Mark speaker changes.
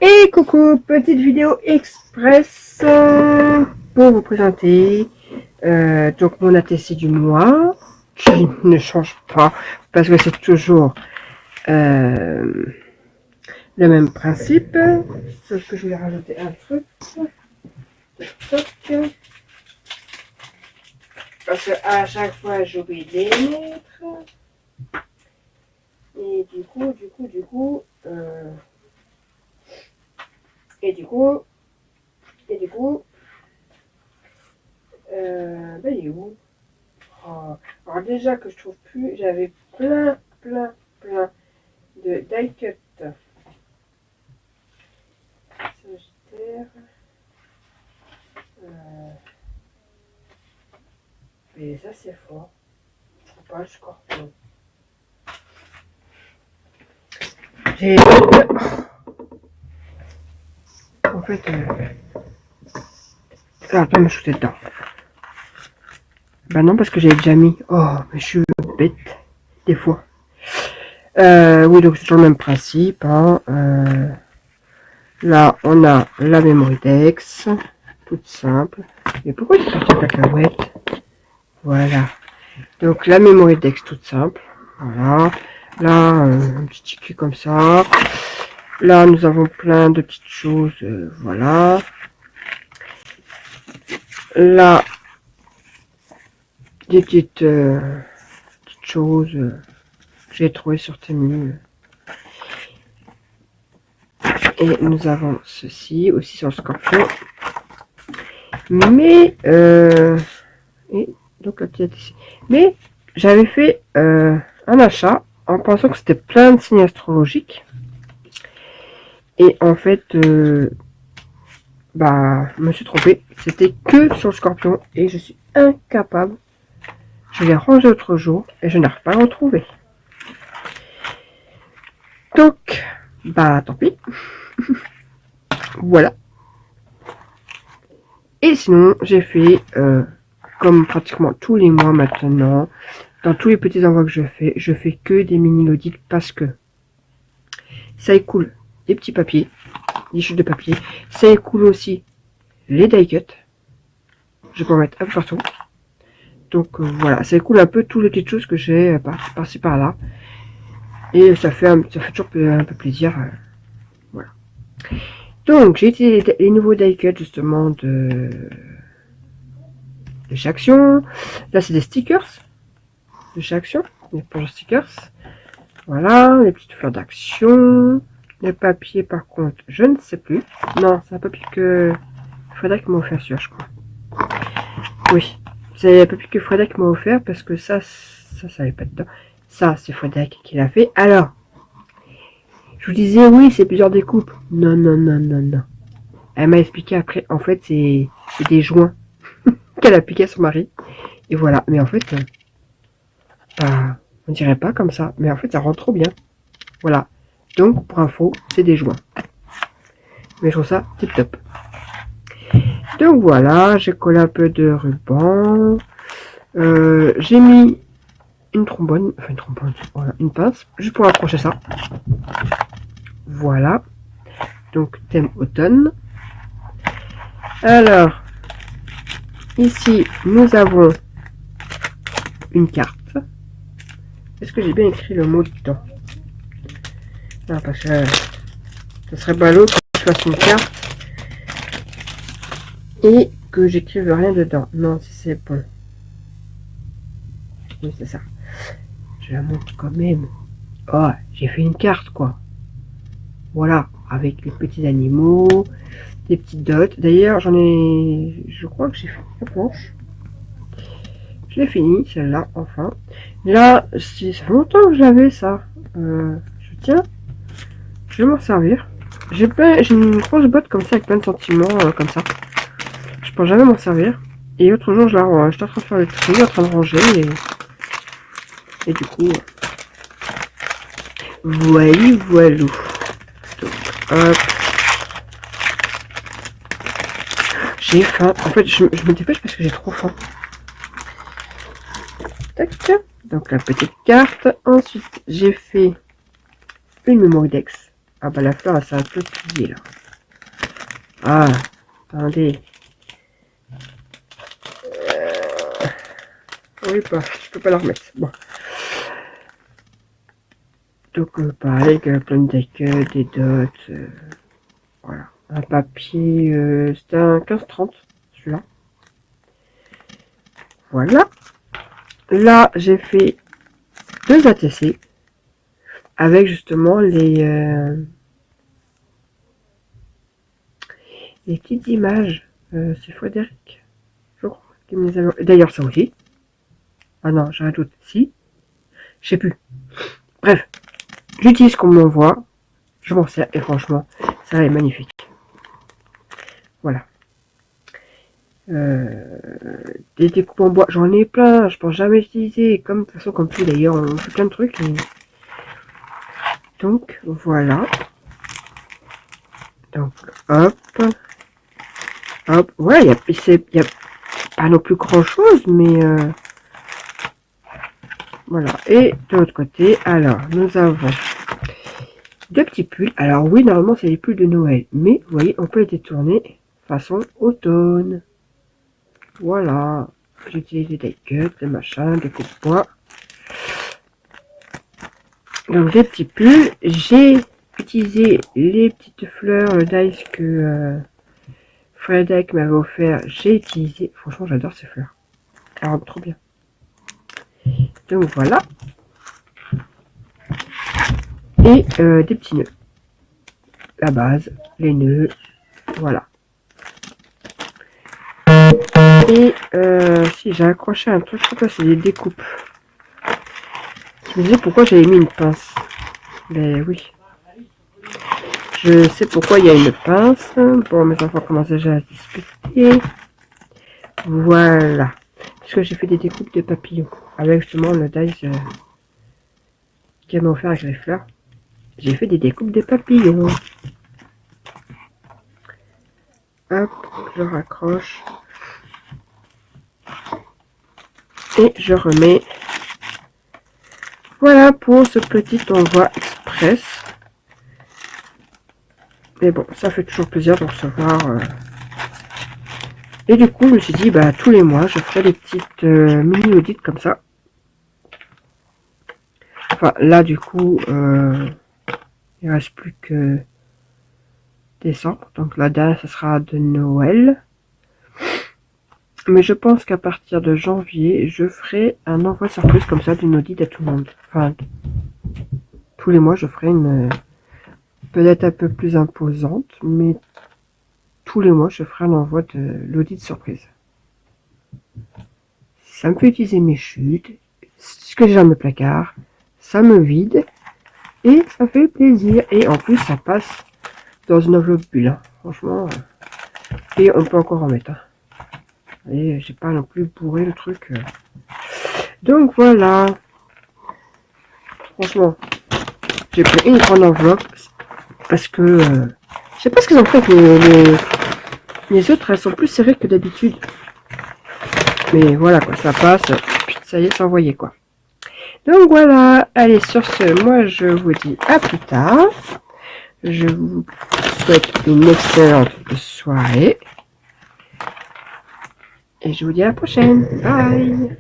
Speaker 1: Et coucou, petite vidéo express pour vous présenter donc mon ATC du mois qui ne change pas parce que c'est toujours le même principe, sauf que je vais rajouter un truc parce que à chaque fois j'oublie de les mettre et du coup ben il est où? Oh. Alors déjà que je trouve plus, j'avais plein de die cut Sagittaire, mais ça c'est fort, je trouve pas le Scorpion. J'ai en fait ça va me shooter dedans. Bah non, parce que j'avais déjà mis. Oh, mais je suis bête des fois. Oui, donc c'est toujours le même principe, hein. Là on a la memory dex toute simple. Mais pourquoi tu parti la cacahuète? Voilà, donc la memory dex toute simple. Voilà, là un petit ticket comme ça. Là nous avons plein de petites choses, voilà. Là des petites choses que j'ai trouvées sur Temu. Et nous avons ceci aussi sur le Scorpion. Mais et donc la petite ici. Mais j'avais fait un achat en pensant que c'était plein de signes astrologiques. Et en fait, bah, je me suis trompée. C'était que sur le Scorpion et je suis incapable. Je l'ai rangé l'autre jour et je n'arrive pas à le retrouver. Donc, bah, tant pis. Voilà. Et sinon, j'ai fait, comme pratiquement tous les mois maintenant, dans tous les petits envois que je fais que des mini audits parce que ça écoule des petits papiers, des chutes de papier. Ça écoule aussi les die cut. Je peux en mettre un peu partout. Donc voilà, ça écoule un peu toutes les petites choses que j'ai par-ci par-là. Et ça fait toujours un peu plaisir. Voilà. Donc j'ai utilisé les nouveaux die cut justement de chez Action. Là c'est des stickers de chez Action, des planches stickers. Voilà, les petites fleurs d'action. Les papiers par contre, je ne sais plus. Non, c'est un papier que Frédéric m'a offert celui-là, je crois. Oui, c'est un papier que Frédéric m'a offert parce que ça n'allait pas dedans. Ça, c'est Frédéric qui l'a fait. Alors, je vous disais, oui, c'est plusieurs découpes. Non. Elle m'a expliqué après, en fait, c'est des joints qu'elle a piqué à son mari. Et voilà, mais en fait, bah, on dirait pas comme ça. Mais en fait, ça rentre trop bien. Voilà. Donc, pour info, c'est des joints. Mais je trouve ça tip top. Donc voilà, j'ai collé un peu de ruban. J'ai mis une trombone, voilà, une pince, juste pour accrocher ça. Voilà. Donc thème automne. Alors, ici, nous avons une carte. Est-ce que j'ai bien écrit le mot dedans? Non, parce que ça serait ballot que je fasse une carte et que j'écrive rien dedans. Non, si c'est bon. Oui, c'est ça. Je la montre quand même. Oh, j'ai fait une carte, quoi. Voilà, avec les petits animaux, des petites dots. D'ailleurs, je crois que j'ai fait la planche. Je l'ai fini, celle-là, enfin. Là, ça fait longtemps que j'avais ça. Je vais m'en servir. J'ai une grosse boîte comme ça, avec plein de sentiments, comme ça. Je peux jamais m'en servir. Et l'autre jour, j'étais en train de faire le tri, en train de ranger, et du coup, voilà. Donc, hop. J'ai faim. En fait, je me dépêche parce que j'ai trop faim. Tac. Donc, la petite carte. Ensuite, j'ai fait une memory dex Ah bah la fleur, elle s'est un peu pliée là. Ah, attendez. Oui, pas, je peux pas la remettre. Bon. Donc pareil, plein de decks, des dots. Voilà. Un papier, c'était un 15-30, celui-là. Voilà. Là, j'ai fait 2 ATC avec justement les petites images. C'est Frédéric, je crois, qui me les avait... D'ailleurs, ça aussi. Ah non, j'ai un doute. Si. Je sais plus. Bref. J'utilise qu'on m'envoie. Je m'en sers et franchement, ça est magnifique. Voilà. Des découpes en bois, j'en ai plein, je pense jamais utiliser. Comme de toute façon, comme tout d'ailleurs, on fait plein de trucs. Et... donc voilà. Donc hop. Hop. Ouais, il y a pas non plus grand chose, mais voilà. Et de l'autre côté, alors nous avons 2 petits pulls. Alors oui, normalement c'est les pulls de Noël, mais vous voyez, on peut les détourner façon automne. Voilà. J'utilise des die cuts, des machins, des coups de poing. Donc des petits pulls. J'ai utilisé les petites fleurs d'ice que Frédéric m'avait offert. J'ai utilisé. Franchement, j'adore ces fleurs. Elles rendent trop bien. Donc voilà. Et des petits nœuds. La base, les nœuds. Voilà. Et si j'ai accroché un truc, je sais pas, c'est des découpes. Je me disais pourquoi j'avais mis une pince. Mais oui. Je sais pourquoi il y a une pince. Bon, mes enfants commencent déjà à se discuter. Voilà. Puisque j'ai fait des découpes de papillons. Avec justement le dice qu'elle m'a offert avec les fleurs. J'ai fait des découpes de papillons. Hop, je raccroche. Et je remets. Voilà pour ce petit envoi express. Mais bon, ça fait toujours plaisir de recevoir. Et du coup, je me suis dit, bah, tous les mois, je ferai des petites mini-audits comme ça. Enfin, là, du coup, il reste plus que décembre. Donc, la dernière, ce sera de Noël. Mais je pense qu'à partir de janvier, je ferai un envoi surprise comme ça d'une audit à tout le monde. Enfin, tous les mois, je ferai une peut-être un peu plus imposante, mais tous les mois, je ferai un envoi de l'audit surprise. Ça me fait utiliser mes chutes, ce que j'ai dans mes placards, ça me vide et ça fait plaisir. Et en plus, ça passe dans une enveloppe bulle, hein. Franchement. Et on peut encore en mettre. Hein. Et j'ai pas non plus bourré le truc. Donc voilà. Franchement, j'ai pris une grande enveloppe parce que je sais pas ce qu'ils ont fait avec les autres, elles sont plus serrées que d'habitude. Mais voilà quoi, ça passe. Ça y est, c'est envoyé quoi. Donc voilà, allez sur ce, moi je vous dis à plus tard. Je vous souhaite une excellente soirée. Et je vous dis à la prochaine. Bye.